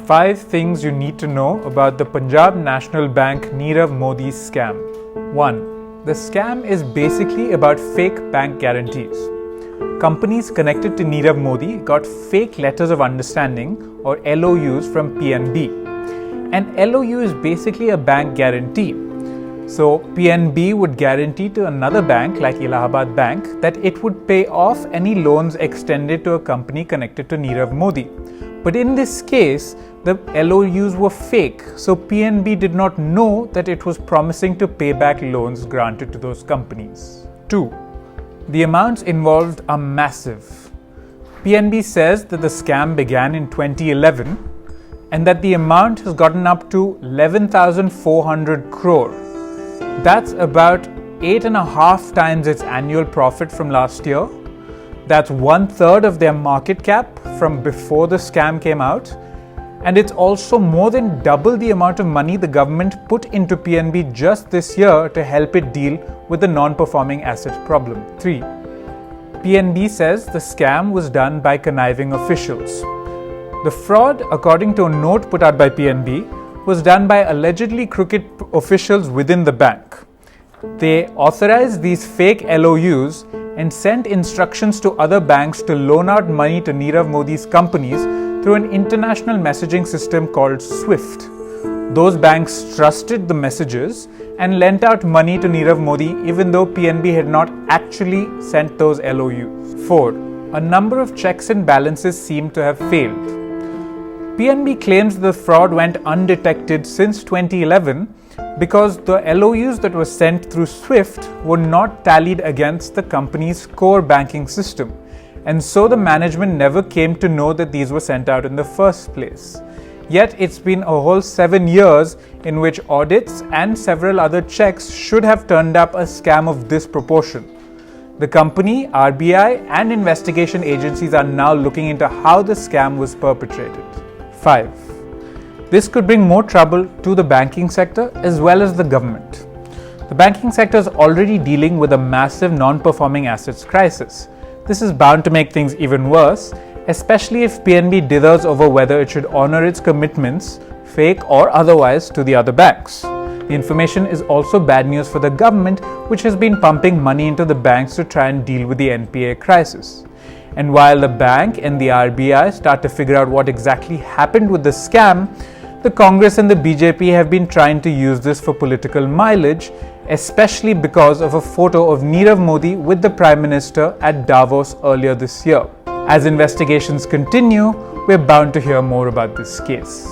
5 things you need to know about the Punjab National Bank Nirav Modi scam. 1. The scam is basically about fake bank guarantees. Companies connected to Nirav Modi got fake letters of understanding or LOUs from PNB. An LOU is basically a bank guarantee. So PNB would guarantee to another bank like Allahabad Bank that it would pay off any loans extended to a company connected to Nirav Modi. But in this case, the LOUs were fake, so PNB did not know that it was promising to pay back loans granted to those companies. 2. The amounts involved are massive. PNB says that the scam began in 2011 and that the amount has gotten up to 11,400 crore. That's about 8.5 times its annual profit from last year. That's 1/3 of their market cap from before the scam came out. And it's also more than double the amount of money the government put into PNB just this year to help it deal with the non-performing asset problem. 3. PNB says the scam was done by conniving officials. The fraud, according to a note put out by PNB, was done by allegedly crooked officials within the bank. They authorized these fake LOUs and sent instructions to other banks to loan out money to Nirav Modi's companies through an international messaging system called SWIFT. Those banks trusted the messages and lent out money to Nirav Modi even though PNB had not actually sent those LOUs. 4. A number of checks and balances seem to have failed. PNB claims the fraud went undetected since 2011 because the LOUs that were sent through SWIFT were not tallied against the company's core banking system, and so the management never came to know that these were sent out in the first place. Yet it's been a whole 7 years in which audits and several other checks should have turned up a scam of this proportion. The company, RBI, and investigation agencies are now looking into how the scam was perpetrated. 5. This could bring more trouble to the banking sector as well as the government. The banking sector is already dealing with a massive non-performing assets crisis. This is bound to make things even worse, especially if PNB dithers over whether it should honor its commitments, fake or otherwise, to the other banks. The information is also bad news for the government, which has been pumping money into the banks to try and deal with the NPA crisis. And while the bank and the RBI start to figure out what exactly happened with the scam, the Congress and the BJP have been trying to use this for political mileage, especially because of a photo of Nirav Modi with the Prime Minister at Davos earlier this year. As investigations continue, we're bound to hear more about this case.